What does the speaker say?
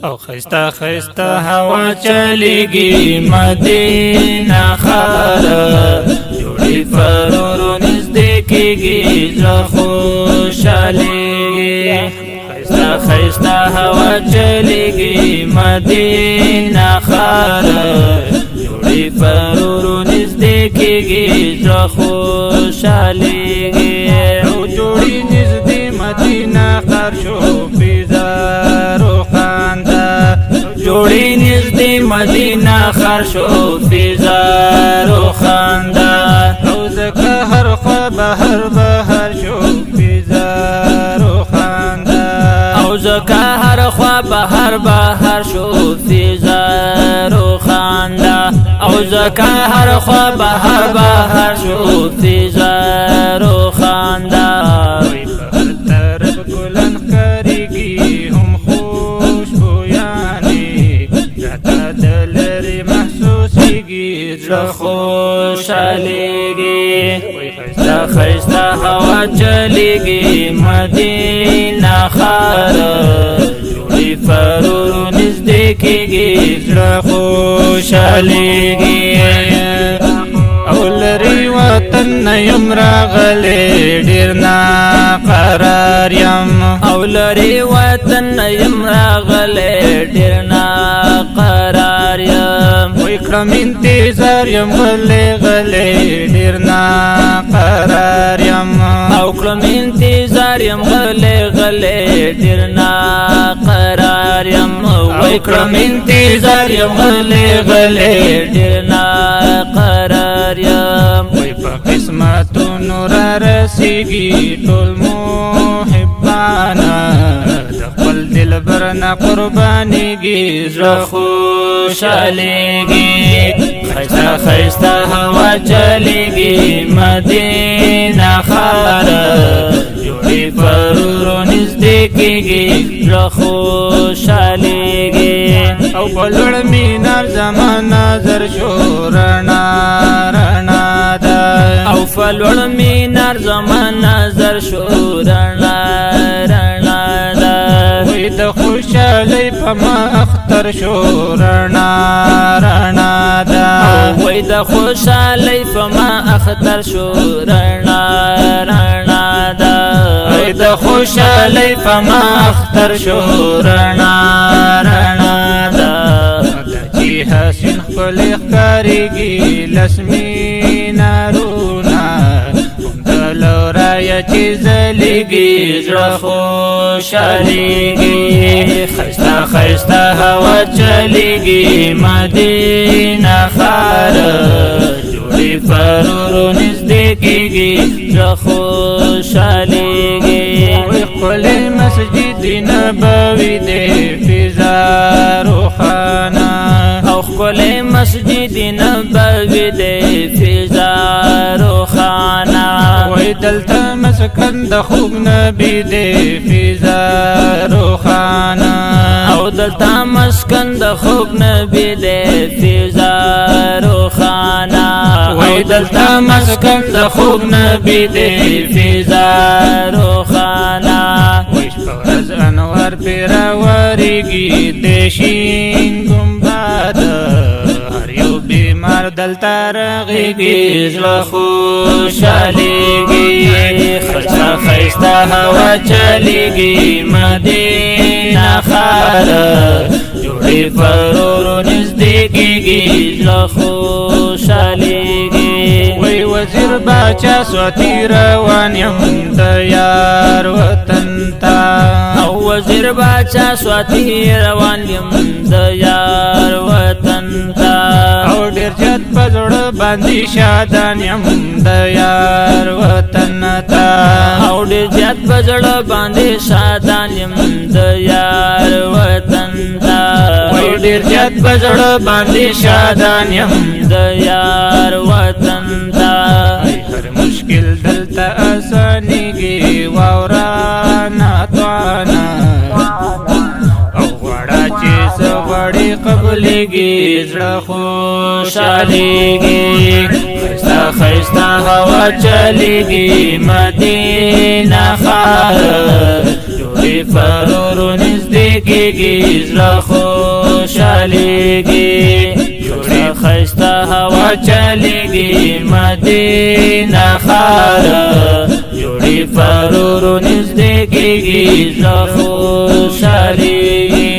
او خستا خستا هوا چلیگی مدینہ خار جوڑی فرورو نزدیکیگی زړه خوشحالیگی خستا خستا هوا چلیگی مدینہ خار جوڑی فرورو نزدیکیگی زړه خوشحالیگی او جوڑی نزدی مدینہ خار شو فیزارو خاندا جوڑی نزدی مدینہ خار شو فیزارو خاندا او زکا هر خوا بهر بهر شو فیزارو خاندا او زکا هر خوا بهر بهر شو فیزارو خاندا او زکا هر خوا بهر بهر شو فیزارو خاندا وی بهر طرف گلن خریگی هم خوش بویانی راتا دلری محسوسیگی زړه خوشحالیگی خستا خستا هوا چلیگی مدینہ خار جوڑی فرورو نزدیکیگی زړه خوشحالیگی او لری وطن یم راغلی ډیر نا قرار یم او لری وطن یم راغلی ډیر نا قرار یم وی کړم انتظار یم غلی غلی ډیر نا قرار یم او کړم انتظار یم غلی غلی ډیر نا قرار یم وی کړم انتظار یم غلی غلی ډیر نا قرار یم وی په قسمتونو را رسیږي ټول محبانا د خپل دلبر نه قربانیږي زړه خوشحالیږي خستا خستا هوا چلیږي مدینہ خار جوړی فرورو نزدیکیږي زړه خوشحالیږي او په لوړ مینار زما نظر شو رڼا رڼا ده او په لوړ مینار زما نظر شو رڼا رڼا ده وی د خوشحالۍ په ما اختر شو رڼا رڼا ده وی د خوشحالۍ په ما اختر شو رڼا رڼا ده وی د خوشحالۍ په ما اختر شو رڼا رڼا ده چې حسین خپل ښکارېږي لسمي نارونه لورای چې زلیږي زړه خوشحالیږي خستا خستا هوا چلیږي مدینہ خار جوړی فرورو نزدیکیږي زړه خوشحالیږي وی ښکلی مسجد نبوي دی فضا روښانه او ښکلی مسجد نبوي دی فضا روښانه وی دلته مسکن د خوږ نبي دی فضا روښانه او دلته مسکن د خوږ نبي دی فضا روښانه وی دلته مسکن د خوږ نبي دی فضا روښانه وی شپه ورځ انوار پرې راورېږي د شین ګمبد هر یو بیمار دلته رغېږي زړه خوشحالیږي خستا خستا هوا چلیږي مدینہ خار جوړی فرورو نزدیکیږي زړه خوشحالیږي وی وزیر باچا سواتی روان یم د یار وطن ته او وزیر باچا سواتی روان یم د یار وطن ته او ډیر زیات په زړه باندې شادان یم د یار وطن ته او ډیر زیات په زړه باندې شادان یم د یار وطن ته وی ډیر زیات په زړه باندې شادان یم د یار وطن ته هر مشکل دلته اسانیږي واورا ناتوانا او غواړه چې څه غواړې قبلېږي زړه خوشحالیږي خستا خستا هوا چلیږي مدینہ خار جوړی فرورو نزدیکیږي کېږي زړه خوشحالېږي جوړې ښایسته هوا چلېږي مدینه ښاره جوړې فرورو نږدې کېږي زړه خوشحالېږي